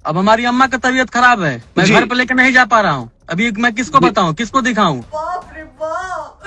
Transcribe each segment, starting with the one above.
अब हमारी अम्मा का तबीयत खराब है, मैं जी। घर पे लेकर नहीं जा पा रहा हूँ। अभी मैं किसको बताऊँ, किसको दिखाऊं? बाप रे बाप,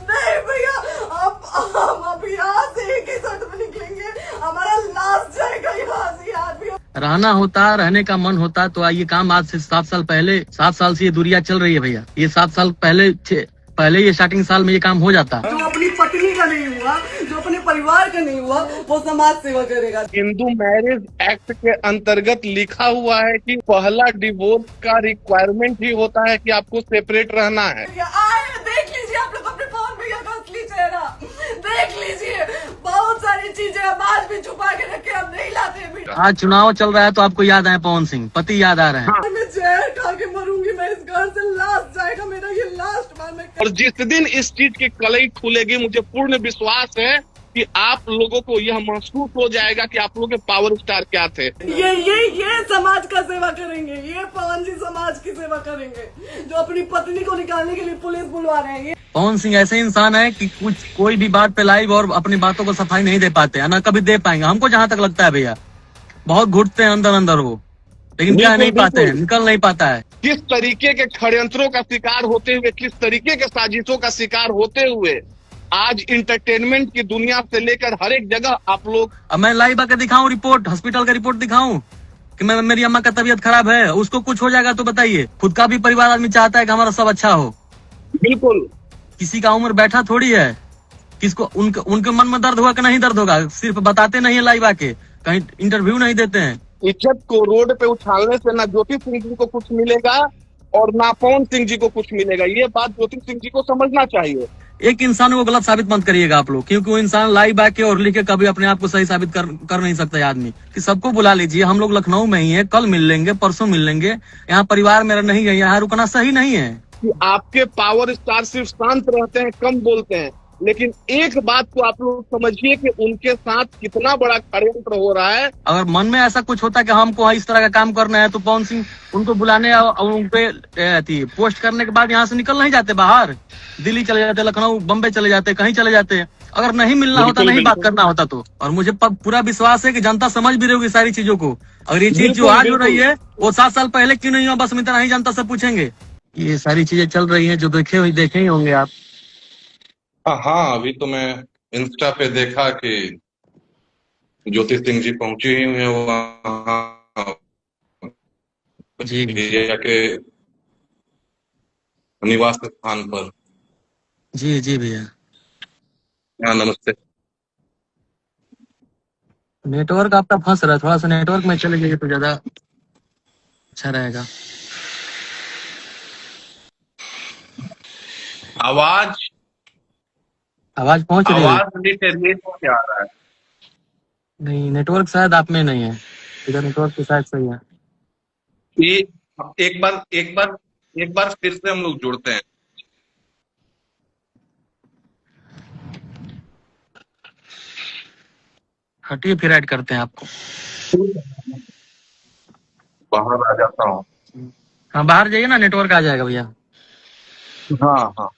नहीं भैया, हम अब यहाँ से एक ही शर्ट में निकलेंगे, हमारा लास्ट जाएगा यहाँ से आदमी। रहना होता, रहने का मन होता तो ये काम आज से 7 साल पहले, 7 साल से ये दूरिया चल रही है भैया। ये 7 साल पहले ये स्टार्टिंग साल में ये काम हो जाता। जो अपनी पत्नी का नहीं हुआ, जो अपने परिवार का नहीं हुआ, वो समाज सेवा करेगा। हिंदू मैरिज एक्ट के अंतर्गत लिखा हुआ है कि पहला डिवोर्स का रिक्वायरमेंट ही होता है कि आपको सेपरेट रहना है। आए देख लीजिए आप लोग अपने पवन भैया का असली चेहरा, देख लीजिए। बहुत सारी चीजें हम आज भी छुपा के रखे, हम नहीं लाते भैया। आज चुनाव चल रहा है तो आपको याद आए पवन सिंह, पति याद आ रहे हैं। हाँ। मैं जहर खा के मरूंगी, मैं इस घर से लास्ट जाएगा मेरा ये लास्ट बार। मैं और जिस दिन इस चीज की कलई खुलेगी, मुझे पूर्ण विश्वास है कि आप लोगों को यह महसूस हो जाएगा कि आप लोगों के पावर स्टार क्या थे। ये समाज का सेवा करेंगे, ये पवन जी समाज की सेवा करेंगे, जो अपनी पत्नी को निकालने के लिए पुलिस बुलवा रहे हैं। पवन सिंह ऐसे इंसान है कि कोई भी बात पे लाइव और अपनी बातों को सफाई नहीं दे पाते हैं, ना कभी दे पाएंगे। हमको जहाँ तक लगता है भैया, बहुत घुटते हैं अंदर अंदर वो, लेकिन क्या नहीं पाते हैं, निकल नहीं पाता है। किस तरीके के षड्यंत्रों का शिकार होते हुए, किस तरीके के साजिशों का शिकार होते हुए आज इंटरटेनमेंट की दुनिया से लेकर हर एक जगह आप लोग। अब मैं लाइव आकर दिखाऊं रिपोर्ट, हॉस्पिटल का रिपोर्ट दिखाऊं कि मेरी अम्मा का तबीयत खराब है, उसको कुछ हो जाएगा तो बताइए। खुद का भी परिवार आदमी चाहता है कि हमारा सब अच्छा हो। बिल्कुल, किसी का उम्र बैठा थोड़ी है, किसको उनके मन में दर्द होगा कि नहीं दर्द होगा, सिर्फ बताते नहीं है लाइव आके, कहीं इंटरव्यू नहीं देते हैं। इज्जत को रोड पे उछालने से ना ज्योति सिंह जी को कुछ मिलेगा और ना पवन सिंह जी को कुछ मिलेगा। ये बात ज्योति सिंह जी को समझना चाहिए। एक इंसान को गलत साबित मत करिएगा आप लोग, क्योंकि वो इंसान लाइव आके और लिख के कभी अपने आप को सही साबित कर नहीं सकता है आदमी। कि सबको बुला लीजिए, हम लोग लखनऊ में ही है, कल मिल लेंगे, परसों मिल लेंगे। यहाँ परिवार मेरा नहीं है, यहाँ रुकना सही नहीं है। कि आपके पावर स्टार सिर्फ शांत रहते हैं, कम बोलते हैं, लेकिन एक बात को आप लोग समझिए कि उनके साथ कितना बड़ा षड्यंत्र हो रहा है। अगर मन में ऐसा कुछ होता कि हमको इस तरह का काम करना है तो पवन सिंह उनको बुलाने और उन पे पोस्ट करने के बाद यहाँ से निकल नहीं जाते बाहर, दिल्ली चले जाते, लखनऊ, बम्बई चले जाते, कहीं चले जाते। अगर नहीं मिलना होता, नहीं बात करना होता तो। और मुझे पूरा विश्वास है कि जनता समझ भी रही होगी सारी चीजों को। अगर ये चीज जो आज हो रही है वो 7 साल पहले क्यों नहीं हुआ, बस इतना ही जनता से पूछेंगे। ये सारी चीजें चल रही है जो देखे ही होंगे आप। हाँ, अभी तो मैं इंस्टा पे देखा कि ज्योति सिंह जी पहुंची हुई हैं वहाँ जी भैया के निवास स्थान पर। जी जी भैया। हाँ, नमस्ते। नेटवर्क आपका फंस रहा है, थोड़ा सा नेटवर्क में चले जाइए तो ज्यादा अच्छा रहेगा। आवाज पहुंच रही है? आवाज डिटेरिएट होके आ रहा है। नहीं, नेटवर्क शायद आप में नहीं है, इधर नेटवर्क तो शायद सही है। ये एक बार फिर से हम लोग जुड़ते हैं। हटिए, फिर ऐड करते हैं आपको। बाहर आ जाता हूँ। हाँ, बाहर जाइए ना, नेटवर्क आ जाएगा भैया। हाँ हाँ,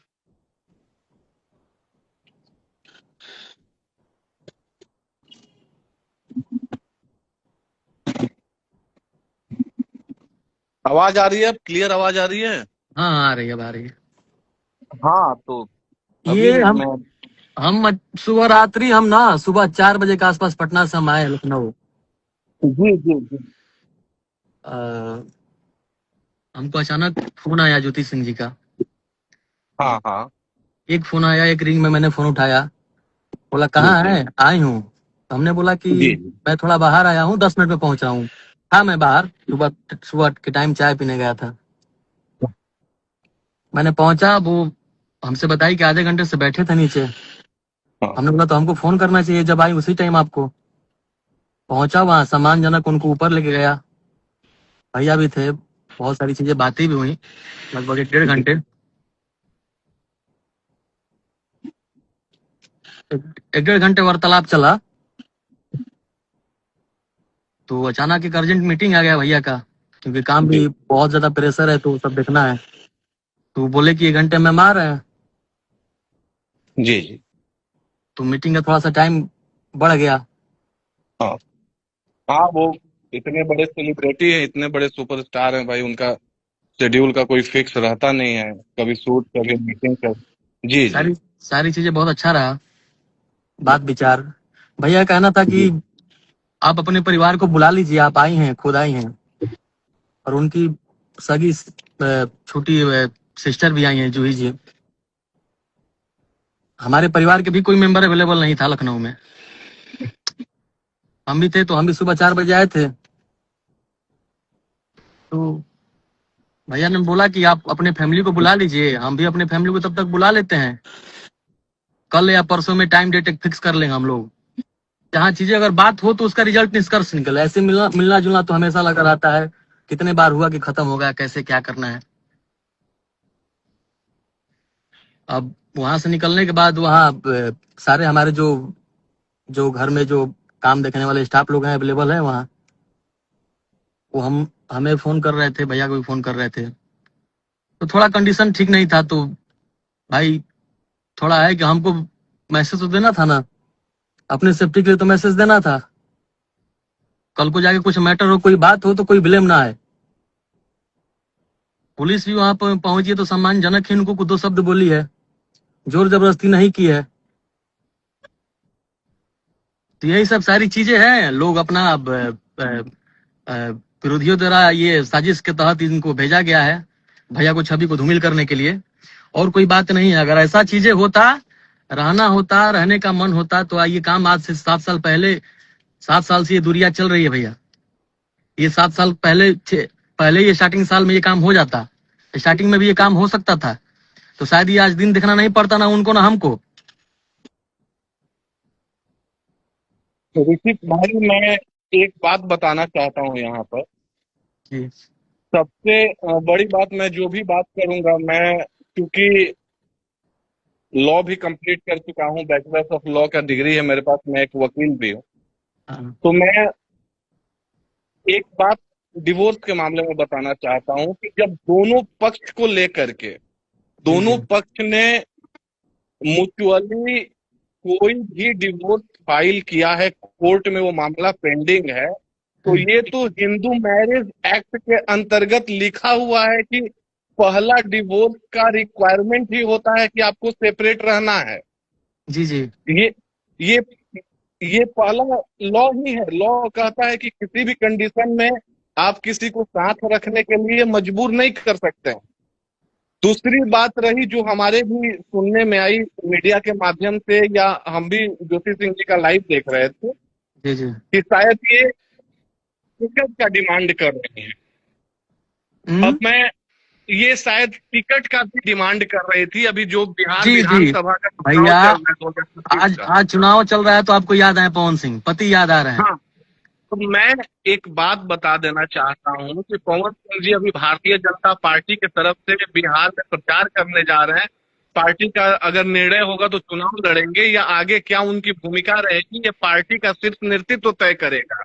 आवाज आ रही है, क्लियर आवाज आ रही है। हाँ, आ रही है, अब आ रही है। हाँ, तो ये हम सुबह 4 बजे के आसपास पटना से हम आए लखनऊ। जी जी जी। हमको अचानक फोन आया ज्योति सिंह जी का। हाँ हाँ, एक फोन आया, एक रिंग में मैंने फोन उठाया, बोला कहाँ है, आई हूँ। हमने बोला कि मैं थोड़ा बाहर आया हूँ, 10 मिनट में पहुंच रहा हूँ। हाँ, मैं बाहर सुबह के टाइम चाय पीने गया था। मैंने पहुंचा, वो हमसे बताई कि आधे घंटे से बैठे थे नीचे। हमने बोला तो हमको फोन करना चाहिए, जब आई उसी टाइम आपको। पहुंचा वहां, सम्मानजनक उनको ऊपर लेके गया, भैया भी थे, बहुत सारी चीजें, बातें भी हुई, लगभग 1.5 घंटे। एक 1.5 घंटे वार्तालाप चला। तो अचानक एक अर्जेंट मीटिंग आ गया भैया का, क्योंकि काम भी बहुत ज्यादा प्रेशर है तो सब देखना है। तो बोले कि 1 घंटे में हम आ रहे हैं। जी जी। तो मीटिंग का थोड़ा सा टाइम बढ़ गया। हाँ, वो इतने बड़े सेलिब्रिटी हैं, इतने बड़े सुपरस्टार हैं भाई, उनका शेड्यूल का कोई फिक्स रहता नहीं है, कभी शूट कभी मीटिंग कर। जी जी सारी सारी चीजें बहुत अच्छा रहा, बात विचार। भैया कहना था कि जी। आप अपने परिवार को बुला लीजिए, आप आई हैं, खुद आई हैं, और उनकी सगी छोटी सिस्टर भी आई हैं, जूही जी। हमारे परिवार के भी कोई मेंबर अवेलेबल नहीं था लखनऊ में, हम भी थे, तो हम भी सुबह 4 बजे आए थे। तो भैया ने बोला कि आप अपने फैमिली को बुला लीजिए, हम भी अपने फैमिली को तब तक बुला लेते हैं, कल या परसों में टाइम डेट फिक्स कर लेंगे हम लोग। जहाँ चीजें अगर बात हो तो उसका रिजल्ट निष्कर्ष निकले, ऐसे मिलना जुलना तो हमेशा लगा रहता है, कितने बार हुआ कि खत्म हो गया, कैसे क्या करना है। अब वहां से निकलने के बाद वहाँ सारे हमारे जो जो घर में जो काम देखने वाले स्टाफ लोग हैं अवेलेबल है वहाँ, वो हमें फोन कर रहे थे, भैया को भी फोन कर रहे थे। तो थोड़ा कंडीशन ठीक नहीं था, तो भाई थोड़ा है कि हमको मैसेज तो देना था ना, अपने सेफ्टी के लिए तो मैसेज देना था, कल को जाके कुछ मैटर हो, कोई बात हो तो कोई ब्लेम ना आए। पुलिस भी वहां पर पहुंची है तो सम्मानजनक ही उनको 2 शब्द बोली है, जोर जबरदस्ती नहीं की है। तो यही सब सारी चीजें हैं, लोग अपना विरोधियों द्वारा ये साजिश के तहत इनको भेजा गया है, भैया को छवि को धूमिल करने के लिए, और कोई बात नहीं है। अगर ऐसा चीजें होता, रहना होता, रहने का मन होता, तो ये काम आज से 7 साल पहले, 7 साल से ये दूरिया चल रही है भैया, ये 7 साल पहले ये स्टार्टिंग साल में ये काम हो जाता, स्टार्टिंग में भी ये काम हो सकता था, तो शायद ये आज दिन देखना नहीं पड़ता, ना उनको ना हमको। ऋतिक भाई, मैं एक बात बताना चाहता हूँ यहाँ पर। जी सबसे बड़ी बात, मैं जो भी बात करूंगा, मैं क्योंकि लॉ भी कंप्लीट कर चुका हूँ, बैचलर्स ऑफ लॉ का डिग्री है मेरे पास, मैं एक वकील भी हूँ, हाँ, तो मैं एक बात डिवोर्स के मामले में बताना चाहता हूँ कि जब दोनों पक्ष को लेकर के जी दोनों जी पक्ष ने म्यूचुअली कोई भी डिवोर्स फाइल किया है, कोर्ट में वो मामला पेंडिंग है, तो ये तो हिंदू मैरिज एक्ट के अंतर्गत लिखा हुआ है कि पहला डिवोर्स का रिक्वायरमेंट ही होता है कि आपको सेपरेट रहना है। जी जी ये ये ये पहला लॉ ही है। लॉ कहता है कि किसी भी कंडीशन में आप किसी को साथ रखने के लिए मजबूर नहीं कर सकते हैं। दूसरी बात रही जो हमारे भी सुनने में आई मीडिया के माध्यम से, या हम भी ज्योति सिंह जी का लाइव देख रहे थे जी जी कि शायद ये टिकट का डिमांड कर रही है। अब मैं ये शायद टिकट का भी डिमांड कर रही थी, अभी जो बिहार जी जी विधानसभा का चुनाव भैया, चल रहा है 2025 आज का। आज चुनाव चल रहा है तो आपको याद आए पवन सिंह, पति याद आ रहे हैं। हाँ, तो मैं एक बात बता देना चाहता हूँ कि पवन सिंह जी अभी भारतीय जनता पार्टी की तरफ से बिहार में प्रचार करने जा रहे हैं। पार्टी का अगर निर्णय होगा तो चुनाव लड़ेंगे, या आगे क्या उनकी भूमिका रहेगी ये पार्टी का सिर्फ नेतृत्व तय करेगा।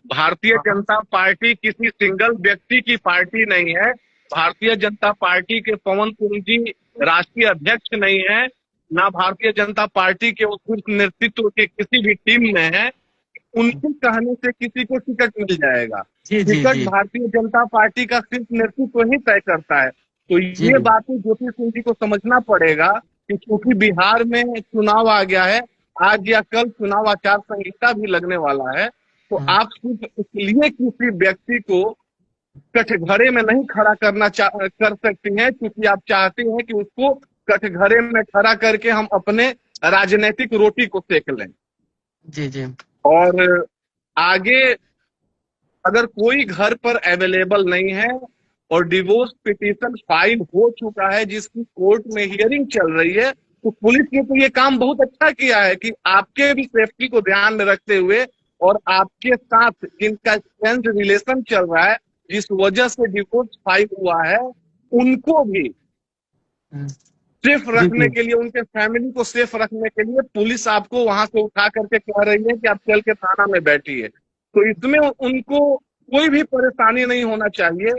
भारतीय जनता पार्टी किसी सिंगल व्यक्ति की पार्टी नहीं है। भारतीय जनता पार्टी के पवन सिंह जी राष्ट्रीय अध्यक्ष नहीं है, ना भारतीय जनता पार्टी के उस नेतृत्व के किसी भी टीम में है। उनके कहने से किसी को टिकट मिल जाएगा। जी जी टिकट जी भारतीय जनता पार्टी का सिर्फ नेतृत्व ही तय करता है। तो जी ये जी बातें ज्योति सिंह जी को समझना पड़ेगा कि क्योंकि बिहार में चुनाव आ गया है, आज या कल चुनाव आचार संहिता भी लगने वाला है, तो आप सिर्फ इसलिए किसी व्यक्ति को कटघरे में नहीं खड़ा कर सकती हैं क्योंकि आप चाहते हैं कि उसको कटघरे में खड़ा करके हम अपने राजनीतिक रोटी को सेक लें। जी जी और आगे अगर कोई घर पर अवेलेबल नहीं है और डिवोर्स पिटीशन फाइल हो चुका है जिसकी कोर्ट में हियरिंग चल रही है, तो पुलिस ने तो ये काम बहुत अच्छा किया है कि आपके भी सेफ्टी को ध्यान में रखते हुए और आपके साथ जिनका स्ट्रेंथ रिलेशन चल रहा है, जिस वजह से डिवोर्स फाइल हुआ है, उनको भी सेफ रखने के लिए, उनके फैमिली को सेफ रखने के लिए पुलिस आपको वहां से उठा करके कह रही है कि आप चल के थाना में बैठिए। तो इसमें उनको कोई भी परेशानी नहीं होना चाहिए।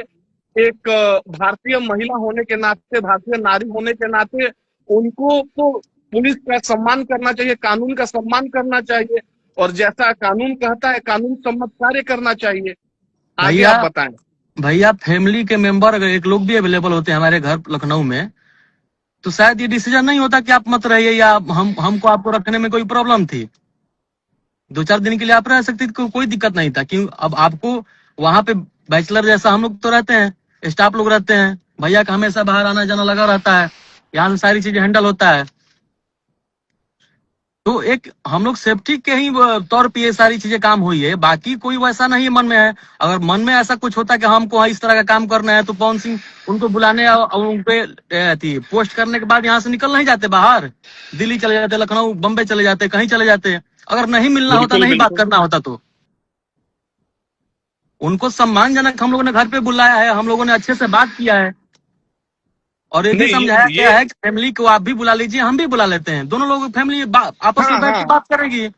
एक भारतीय महिला होने के नाते, भारतीय नारी होने के नाते उनको तो पुलिस का सम्मान करना चाहिए, कानून का सम्मान करना चाहिए, और जैसा कानून कहता है कानून सम्मत कार्य करना चाहिए। आगे भैया आप बताएं। भैया फैमिली के मेंबर अगर एक लोग भी अवेलेबल होते हैं हमारे घर लखनऊ में, तो शायद ये डिसीजन नहीं होता कि आप मत रहिए, या हमको आपको रखने में कोई प्रॉब्लम थी। 2-4 दिन के लिए आप रह सकते थे, कोई दिक्कत नहीं था। क्यों अब आपको वहां पे बैचलर जैसा हम लोग तो रहते हैं, स्टाफ लोग रहते हैं, भैया का हमेशा बाहर आना जाना लगा रहता है, यहाँ से सारी चीजें हैंडल होता है। तो एक हम लोग सेफ्टी के ही तौर पे ये सारी चीजें काम हुई है, बाकी कोई वैसा नहीं मन में है। अगर मन में ऐसा कुछ होता कि हमको इस तरह का काम करना है, तो पवन सिंह उनको बुलाने और उन पे पोस्ट करने के बाद यहाँ से निकल नहीं जाते बाहर, दिल्ली चले जाते, लखनऊ बम्बे चले जाते, कहीं चले जाते। अगर नहीं मिलना होता, बिल्कुल नहीं बात बिल्कुल। करना होता, तो उनको सम्मानजनक हम लोगों ने घर पे बुलाया है, हम लोगों ने अच्छे से बात किया है, और ये भी नहीं समझाया ये गया है कि फैमिली को आप भी बुला लीजिए, हम भी बुला लेते हैं, दोनों लोग फैमिली आपस में हाँ बैठ के हाँ बात करेगी।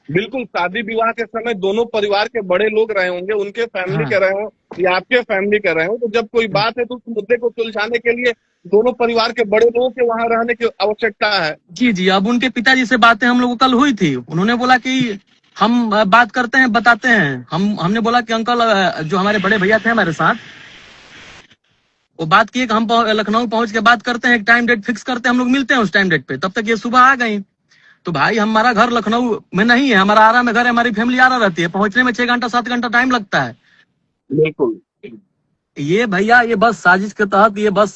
बिल्कुल, शादी विवाह के समय दोनों परिवार के बड़े लोग रहे होंगे, उनके फैमिली हाँ के रहे हो या आपके फैमिली के रहे हो, तो जब कोई बात है तो उस मुद्दे को सुलझाने के लिए दोनों परिवार के बड़े लोगों के वहां रहने की आवश्यकता है। जी जी। अब उनके पिताजी से बातें हम लोग को कल हुई थी, उन्होंने बोला कि हम बात करते हैं, बताते हैं। हमने बोला कि अंकल, जो हमारे बड़े भैया थे हमारे साथ, वो बात किए कि हम लखनऊ पहुंच के बात करते हैं, एक टाइम डेट फिक्स करते हैं, हम लोग मिलते हैं उस टाइम डेट पे। तब तक ये सुबह आ गई। तो भाई हमारा घर लखनऊ में नहीं है, हमारा आरा में घर है, हमारी फैमिली आरा रहती है, पहुंचने में 6 घंटा 7 घंटा टाइम लगता है। बिल्कुल ये भैया ये बस साजिश के तहत ये बस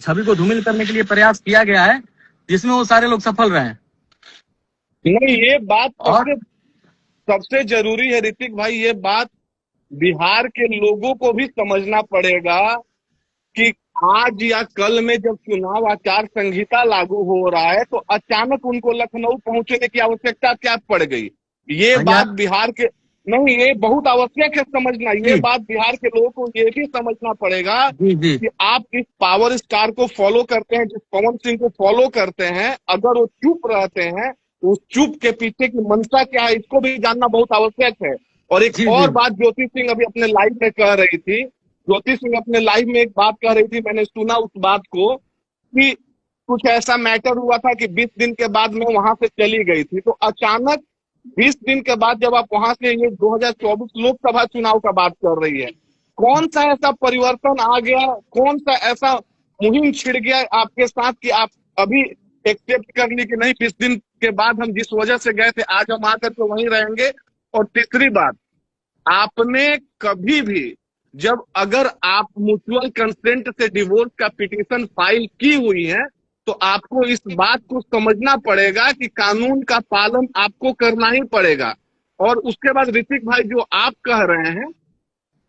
छवि को धूमिल करने के लिए प्रयास किया गया है, जिसमें वो सारे लोग सफल रहे हैं। नहीं, ये बात और सबसे सबसे जरूरी है ऋतिक भाई, ये बात बिहार के लोगों को भी समझना पड़ेगा कि आज या कल में जब चुनाव आचार संहिता लागू हो रहा है, तो अचानक उनको लखनऊ पहुंचने की आवश्यकता क्या पड़ गई। ये भैया बात बिहार के नहीं, ये बहुत आवश्यक है समझना। ये जी बात बिहार के लोगों को ये भी समझना पड़ेगा जी जी कि आप इस पावर स्टार को फॉलो करते हैं, जिस पवन सिंह को फॉलो करते हैं, अगर वो चुप रहते हैं तो उस चुप के पीछे की मंशा क्या है, इसको भी जानना बहुत आवश्यक है। और एक जी और जी बात ज्योति सिंह अभी अपने लाइव में कह रही थी, ज्योति सिंह अपने लाइव में एक बात कह रही थी, मैंने सुना उस बात को, कि कुछ ऐसा मैटर हुआ था कि 20 दिन के बाद मैं वहां से चली गई थी। तो अचानक 20 दिन के बाद जब आप वहां से, ये 2024 लोकसभा चुनाव का बात कर रही है, कौन सा ऐसा परिवर्तन आ गया, कौन सा ऐसा मुहिम छिड़ गया आपके साथ कि आप अभी एक्सेप्ट कर ली कि नहीं, 20 दिन के बाद हम जिस वजह से गए थे आज हम आकर के वहीं रहेंगे। और तीसरी बात, आपने कभी भी जब अगर आप म्यूचुअल कंसेंट से डिवोर्स का पिटीशन फाइल की हुई है, तो आपको इस बात को समझना पड़ेगा कि कानून का पालन आपको करना ही पड़ेगा। और उसके बाद ऋतिक भाई, जो आप कह रहे हैं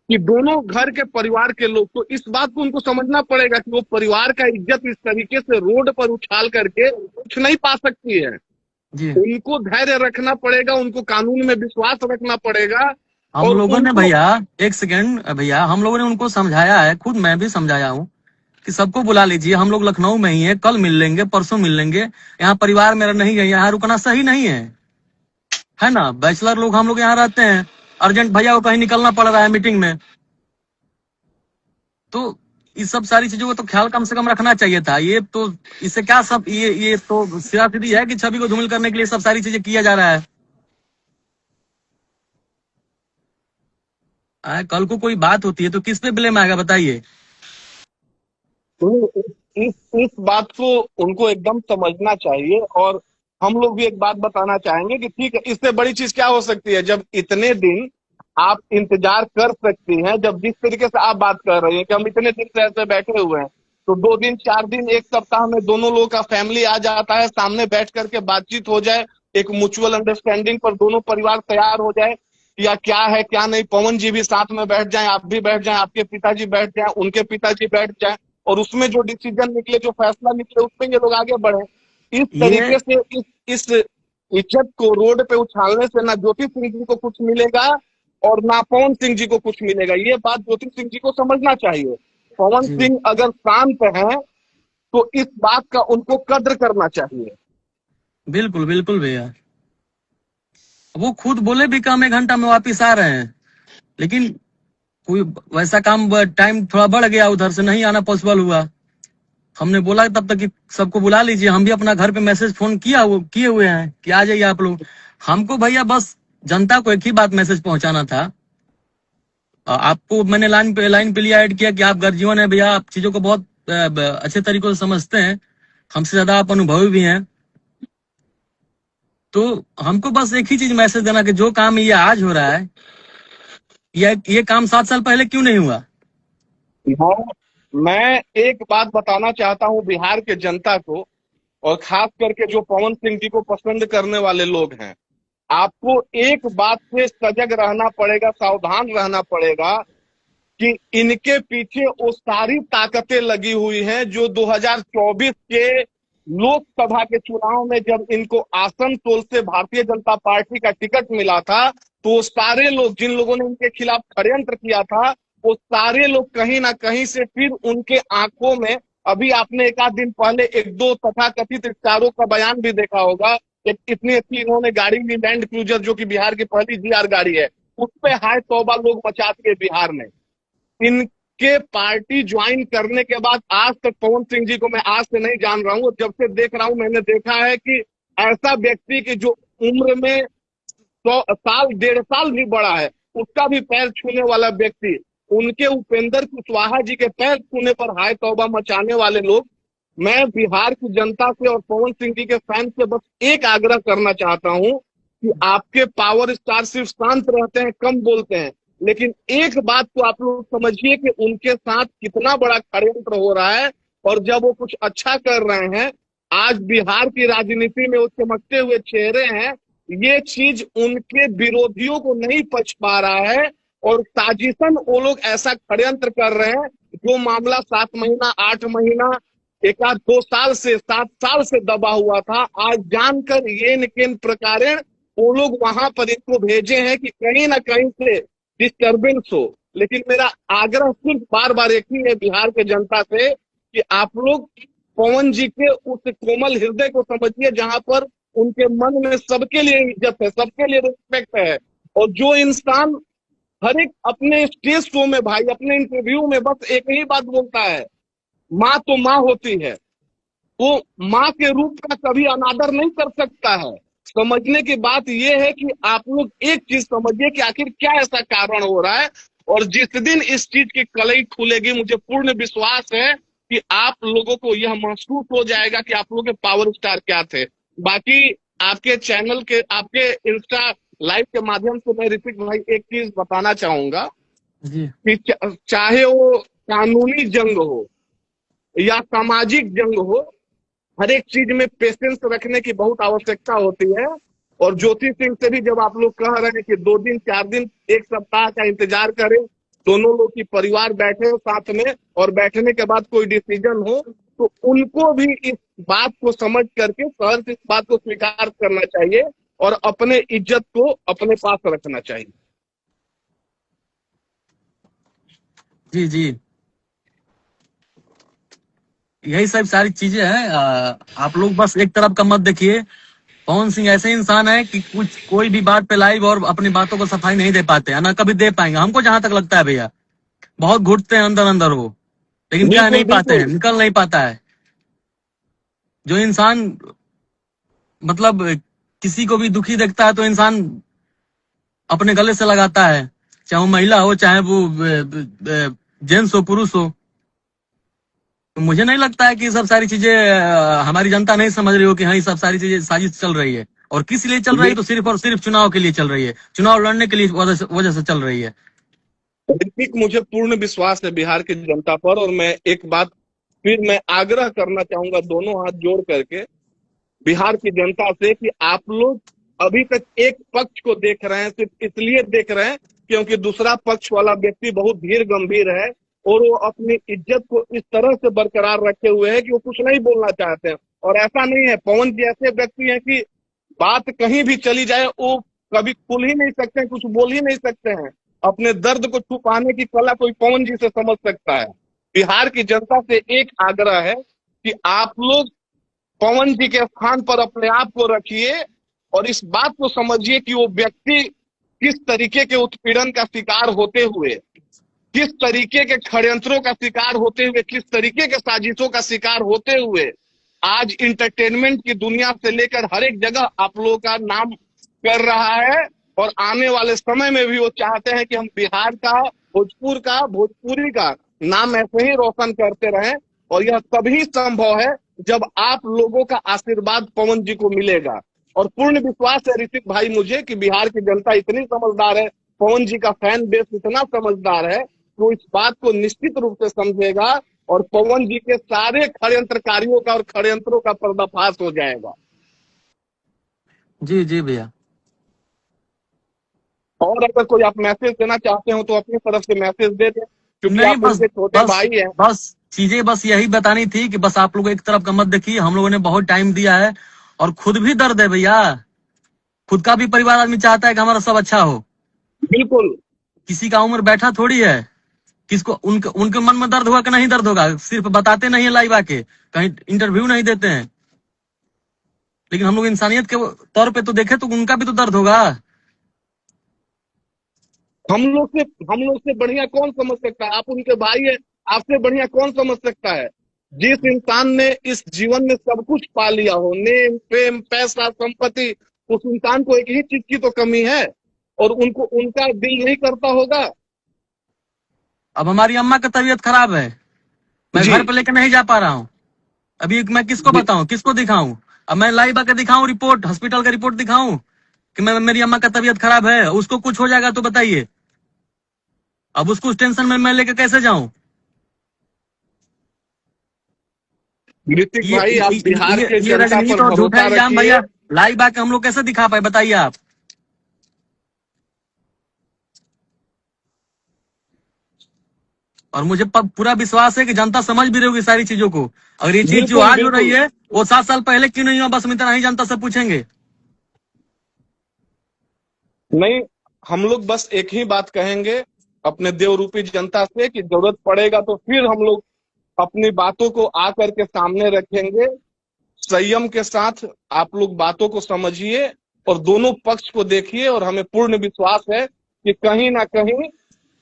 कि दोनों घर के परिवार के लोग, तो इस बात को उनको समझना पड़ेगा कि वो परिवार का इज्जत इस तरीके से रोड पर उछाल करके कुछ नहीं पा सकती है। जी। उनको धैर्य रखना पड़ेगा, उनको कानून में विश्वास रखना पड़ेगा। हम और लोगों ने उनको भैया, एक सेकेंड भैया, हम लोगों ने उनको समझाया है, खुद मैं भी समझाया हूँ कि सबको बुला लीजिए, हम लोग लखनऊ में ही है, कल मिल लेंगे, परसों मिल लेंगे, यहाँ परिवार मेरा नहीं है, यहाँ रुकना सही नहीं है ना। बैचलर लोग हम लोग यहाँ रहते हैं, अर्जेंट भैया को कहीं निकलना पड़ रहा है मीटिंग में, तो इस सब सारी चीजों को तो ख्याल कम से कम रखना चाहिए था। ये तो इससे क्या सब ये तो सीधी है कि छवि को धूमिल करने के लिए सब सारी चीजें किया जा रहा है। कल को कोई बात होती है तो किस पे ब्लेम आएगा बताइए। तो इस बात को उनको एकदम समझना चाहिए। और हम लोग भी एक बात बताना चाहेंगे कि ठीक है, इससे बड़ी चीज क्या हो सकती है, जब इतने दिन आप इंतजार कर सकती हैं, जब जिस तरीके से आप बात कर रही हैं कि हम इतने दिन से ऐसे बैठे हुए हैं, तो 2 दिन 4 दिन 1 सप्ताह में दोनों लोगों का फैमिली आ जाता है, सामने बैठ करके बातचीत हो जाए, एक म्यूचुअल अंडरस्टैंडिंग पर दोनों परिवार तैयार हो जाए, या क्या है क्या नहीं, पवन जी भी साथ में बैठ जाएं, आप भी बैठ जाएं, आपके पिताजी बैठ जाएं, उनके पिताजी बैठ जाएं, और उसमें जो डिसीजन निकले, जो फैसला निकले, उसमें ये लोग आगे बढ़े। इस तरीके से इस इज्जत को रोड पे उछालने से ना ज्योति सिंह जी को कुछ मिलेगा और ना पवन सिंह जी को कुछ मिलेगा। ये बात ज्योति सिंह जी को समझना चाहिए। पवन सिंह अगर शांत हैं तो इस बात का उनको कद्र करना चाहिए। बिल्कुल बिल्कुल भैया, वो खुद बोले भी कम 1 घंटा में वापिस आ रहे हैं, लेकिन कोई वैसा काम, टाइम थोड़ा बढ़ गया, उधर से नहीं आना पॉसिबल हुआ। हमने बोला तब तक कि सबको बुला लीजिए, हम भी अपना घर पे मैसेज फोन किए हुए हैं कि आ जाइए आप लोग। हमको भैया बस जनता को एक ही बात मैसेज पहुंचाना था आपको मैंने लाइन पे लिया, ऐड किया कि आप गर्जीवन है भैया, आप चीजों को बहुत अच्छे तरीकों से समझते हैं, हमसे ज्यादा आप अनुभवी भी हैं। तो हमको बस एक ही चीज मैसेज देना कि जो काम ये आज हो रहा है, ये काम 7 साल पहले क्यों नहीं हुआ? मैं एक बात बताना चाहता हूँ बिहार के जनता को, और खास करके जो पवन सिंह जी को पसंद करने वाले लोग हैं, आपको एक बात से सजग रहना पड़ेगा, सावधान रहना पड़ेगा कि इनके पीछे वो सारी ताकतें लगी हुई हैं जो 2024 के लोकसभा के चुनाव में जब इनको आसनसोल से भारतीय जनता पार्टी का टिकट मिला था, तो वो सारे लोग जिन लोगों ने इनके खिलाफ षड्यंत्र किया था, वो सारे लोग कहीं ना कहीं से फिर उनके आंखों में, अभी आपने एक आध दिन पहले एक दो तथाकथित स्टारों का बयान भी देखा होगा, एक इतनी अच्छी इन्होंने गाड़ी ली लैंड क्रूजर जो कि बिहार की पहली जीआर गाड़ी है, उस पे हाय तौबा लोग मचा दिए बिहार में। इनके पार्टी ज्वाइन करने के बाद आज तक पवन सिंह जी को मैं आज से नहीं जान रहा हूँ, जब से देख रहा हूँ मैंने देखा है कि ऐसा व्यक्ति की जो उम्र में 100 साल 1.5 साल भी बड़ा है, उसका भी पैर छूने वाला व्यक्ति, उनके उपेंद्र कुशवाहा जी के पैर छूने पर हाय तौबा मचाने वाले लोग, मैं बिहार की जनता से और पवन सिंह जी के फैन से बस एक आग्रह करना चाहता हूं कि आपके पावर स्टार सिर्फ शांत रहते हैं, कम बोलते हैं, लेकिन एक बात को आप लोग समझिए कि उनके साथ कितना बड़ा षड्यंत्र हो रहा है, और जब वो कुछ अच्छा कर रहे हैं, आज बिहार की राजनीति में वो चमकते हुए चेहरे हैं, ये चीज उनके विरोधियों को नहीं पच पा रहा है, और साजिशन वो लोग ऐसा षड्यंत्र कर रहे हैं, जो मामला 7 महीना 8 महीना एक आध 2 साल से 7 साल से दबा हुआ था, आज जानकर ये किन प्रकारेण वो लोग वहां पर इनको भेजे हैं कि कहीं ना कहीं से डिस्टर्बेंस हो। लेकिन मेरा आग्रह सिर्फ बार बार एक ही है बिहार के जनता से कि आप लोग पवन जी के उस कोमल हृदय को समझिए, जहां पर उनके मन में सबके लिए इज्जत है, सबके लिए रिस्पेक्ट है, और जो इंसान हर एक अपने स्टेज शो में भाई, अपने इंटरव्यू में बस एक ही बात बोलता है, माँ तो माँ होती है, वो माँ के रूप का कभी अनादर नहीं कर सकता है। समझने की बात यह है कि आप लोग एक चीज समझिए कि आखिर क्या ऐसा कारण हो रहा है, और जिस दिन इस चीज की कलई खुलेगी, मुझे पूर्ण विश्वास है कि आप लोगों को यह महसूस हो जाएगा कि आप लोगों के पावर स्टार क्या थे। बाकी आपके चैनल के, आपके इंस्टा लाइव के माध्यम से मैं ऋतिक भाई एक चीज बताना चाहूंगा जी। कि चाहे वो कानूनी जंग हो या सामाजिक जंग हो, हर एक चीज में पेशेंस रखने की बहुत आवश्यकता होती है। और ज्योति सिंह से भी जब आप लोग कह रहे हैं कि 2 दिन 4 दिन 1 सप्ताह का इंतजार करें, दोनों लोग की परिवार बैठे साथ में और बैठने के बाद कोई डिसीजन हो, तो उनको भी इस बात को समझ करके सहर्ष इस बात को स्वीकार करना चाहिए और अपने इज्जत को अपने पास रखना चाहिए। जी जी, यही सब सारी चीजें हैं। आप लोग बस एक तरफ का मत देखिए। पवन सिंह ऐसे इंसान है कि कोई भी बात पे लाइव और अपनी बातों को सफाई नहीं दे पाते हैं, ना कभी दे पाएंगे। हमको जहां तक लगता है भैया, बहुत घुटते हैं अंदर अंदर वो, लेकिन क्या नहीं पाते हैं, निकल नहीं पाता है। जो इंसान मतलब किसी को भी दुखी देखता है तो इंसान अपने गले से लगाता है, चाहे वो महिला हो, चाहे वो जेंट्स हो, पुरुष हो। तो मुझे नहीं लगता है कि सब सारी चीजें हमारी जनता नहीं समझ रही हो कि हाँ, ये सब सारी चीजें साजिश चल रही है। और किस लिए चल रही है? तो सिर्फ और सिर्फ चुनाव के लिए चल रही है, चुनाव लड़ने के लिए वजह से चल रही है। मुझे पूर्ण विश्वास है बिहार की जनता पर, और मैं एक बात फिर मैं आग्रह करना चाहूंगा दोनों हाथ जोड़ करके बिहार की जनता से कि आप लोग अभी तक एक पक्ष को देख रहे हैं, सिर्फ इसलिए देख रहे हैं क्योंकि दूसरा पक्ष वाला व्यक्ति बहुत धीर गंभीर है और वो अपनी इज्जत को इस तरह से बरकरार रखे हुए है कि वो कुछ नहीं बोलना चाहते हैं। और ऐसा नहीं है, पवन जी ऐसे व्यक्ति हैं कि बात कहीं भी चली जाए वो कभी खुल ही नहीं सकते हैं, कुछ बोल ही नहीं सकते हैं। अपने दर्द को छुपाने की कला कोई पवन जी से समझ सकता है। बिहार की जनता से एक आग्रह है कि आप लोग पवन जी के स्थान पर अपने आप को रखिए और इस बात को समझिए कि वो व्यक्ति किस तरीके के उत्पीड़न का शिकार होते हुए, किस तरीके के षड्यंत्रों का शिकार होते हुए, किस तरीके के साजिशों का शिकार होते हुए आज इंटरटेनमेंट की दुनिया से लेकर हर एक जगह आप लोगों का नाम कर रहा है। और आने वाले समय में भी वो चाहते हैं कि हम बिहार का भोजपुरी का नाम ऐसे ही रोशन करते रहें। और यह तभी संभव है जब आप लोगों का आशीर्वाद पवन जी को मिलेगा। और पूर्ण विश्वास है ऋतिक भाई मुझे कि बिहार की जनता इतनी समझदार है, पवन जी का फैन बेस इतना समझदार है, तो इस बात को निश्चित रूप से समझेगा और पवन जी के सारे षड्यंत्रकारियों का और षड्यंत्रों का पर्दाफाश हो जाएगा। जी जी भैया। और अगर कोई आप मैसेज देना चाहते हो तो अपनी तरफ से मैसेज दे दें, क्योंकि नहीं, आप बस उनके छोटे बस भाई हैं। बस चीजें बस यही बतानी थी कि बस आप लोग एक तरफ का मत देखिए, हम लोगों ने बहुत टाइम दिया है और खुद भी दर्द है भैया, खुद का भी परिवार आदमी चाहता है कि हमारा सब अच्छा हो। बिल्कुल। किसी का उम्र बैठा थोड़ी है, किसको उनके उनके मन में दर्द हुआ कि नहीं दर्द होगा, सिर्फ बताते नहीं है लाइव आके, कहीं इंटरव्यू नहीं देते हैं, लेकिन हम लोग इंसानियत के तौर पे तो देखे तो उनका भी तो दर्द होगा। हम लोग से बढ़िया कौन समझ सकता है? आप उनके भाई हैं, आपसे बढ़िया कौन समझ सकता है? जिस इंसान ने इस जीवन में सब कुछ पा लिया हो, नेम फेम पैसा संपत्ति, उस इंसान को एक ही चीज की तो कमी है और उनका दिल नहीं करता होगा। अब हमारी अम्मा का तबीयत खराब है, मैं जी। घर पे लेकर नहीं जा पा रहा हूँ, अभी मैं किसको बताऊं, किसको दिखाऊं? अब मैं लाइव आके दिखाऊं रिपोर्ट, हॉस्पिटल का रिपोर्ट दिखाऊं कि मेरी अम्मा का तबीयत खराब है, उसको कुछ हो जाएगा तो बताइए, अब उसको उस टेंशन में मैं लेके कैसे जाऊं? ऋतिक भाई, आप बिहार के ये जनता राजनीति पर और झूठा भरोसा इल्जाम रखिए। भैया लाइव आके हम लोग कैसे दिखा पाए, बताइए आप। और मुझे पूरा विश्वास है कि जनता समझ भी रही होगी सारी चीजों को। अगर ये चीज जो बिल्कुल, आज हो रही बिल्कुल। है वो 7 साल पहले क्यों नहीं हुआ, बस हम इतना ही जनता से पूछेंगे। नहीं, हम लोग बस एक ही बात कहेंगे अपने देवरूपी जनता से कि जरूरत पड़ेगा तो फिर हम लोग अपनी बातों को आकर के सामने रखेंगे। संयम के साथ आप लोग बातों को समझिए और दोनों पक्ष को देखिए और हमें पूर्ण विश्वास है कि कहीं ना कहीं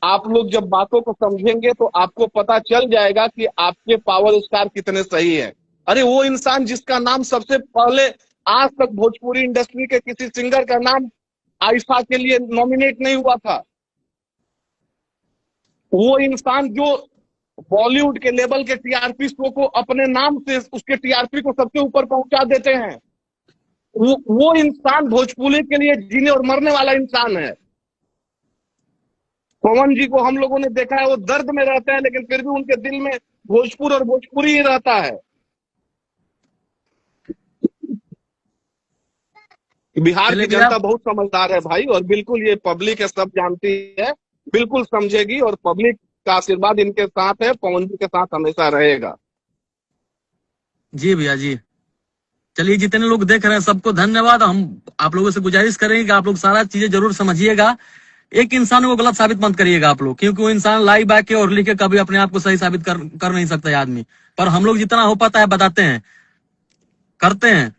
आप लोग जब बातों को समझेंगे तो आपको पता चल जाएगा कि आपके पावर स्टार कितने सही हैं। अरे वो इंसान जिसका नाम सबसे पहले आज तक भोजपुरी इंडस्ट्री के किसी सिंगर का नाम आइफा के लिए नॉमिनेट नहीं हुआ था, वो इंसान जो बॉलीवुड के लेवल के टीआरपी शो को अपने नाम से उसके टीआरपी को सबसे ऊपर पहुंचा देते हैं, वो इंसान भोजपुरी के लिए जीने और मरने वाला इंसान है। पवन जी को हम लोगों ने देखा है, वो दर्द में रहते हैं लेकिन फिर भी उनके दिल में भोजपुर और भोजपुरी ही रहता है। बिहार की जनता बहुत समझदार है भाई, और बिल्कुल ये पब्लिक है, सब जानती है, बिल्कुल समझेगी और पब्लिक का आशीर्वाद इनके साथ है, पवन जी के साथ हमेशा रहेगा। जी भैया जी, चलिए जितने लोग देख रहे हैं सबको धन्यवाद। हम आप लोगों से गुजारिश करेंगे कि आप लोग सारा चीजें जरूर समझिएगा, एक इंसान को गलत साबित मत करिएगा आप लोग, क्योंकि वो इंसान लाइव आके और लिख के कभी अपने आप को सही साबित कर नहीं सकता है आदमी, पर हम लोग जितना हो पाता है बताते हैं, करते हैं।